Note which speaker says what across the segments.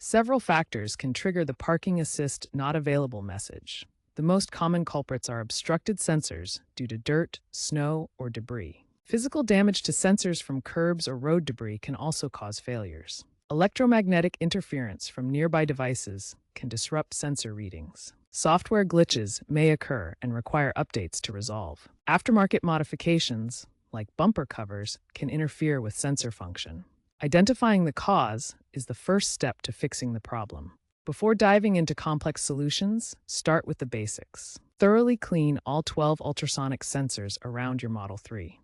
Speaker 1: Several factors can trigger the parking assist not available message. The most common culprits are obstructed sensors due to dirt, snow, or debris. Physical damage to sensors from curbs or road debris can also cause failures. Electromagnetic interference from nearby devices can disrupt sensor readings. Software glitches may occur and require updates to resolve. Aftermarket modifications, like bumper covers, can interfere with sensor function. Identifying the cause is the first step to fixing the problem. Before diving into complex solutions, start with the basics. Thoroughly clean all 12 ultrasonic sensors around your Model 3.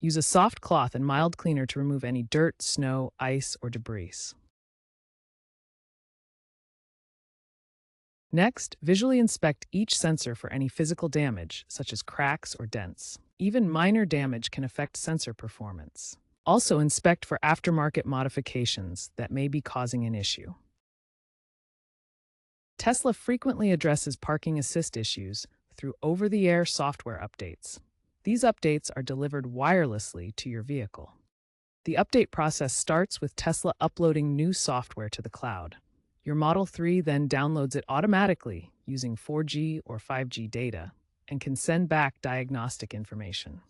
Speaker 1: Use a soft cloth and mild cleaner to remove any dirt, snow, ice, or debris. Next, visually inspect each sensor for any physical damage, such as cracks or dents. Even minor damage can affect sensor performance. Also, inspect for aftermarket modifications that may be causing an issue. Tesla frequently addresses parking assist issues through over-the-air software updates. These updates are delivered wirelessly to your vehicle. The update process starts with Tesla uploading new software to the cloud. Your Model 3 then downloads it automatically using 4G or 5G data and can send back diagnostic information.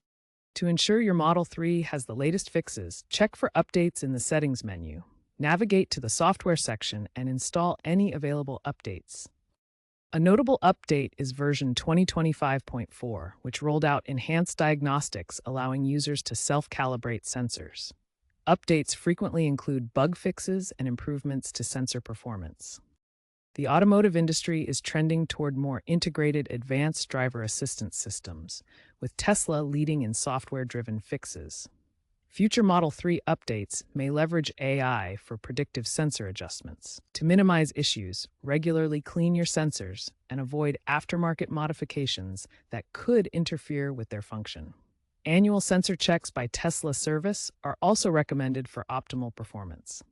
Speaker 1: To ensure your Model 3 has the latest fixes, check for updates in the Settings menu. Navigate to the Software section and install any available updates. A notable update is version 2025.4, which rolled out enhanced diagnostics allowing users to self-calibrate sensors. Updates frequently include bug fixes and improvements to sensor performance. The automotive industry is trending toward more integrated advanced driver assistance systems, with Tesla leading in software-driven fixes. Future Model 3 updates may leverage AI for predictive sensor adjustments. To minimize issues, regularly clean your sensors and avoid aftermarket modifications that could interfere with their function. Annual sensor checks by Tesla service are also recommended for optimal performance.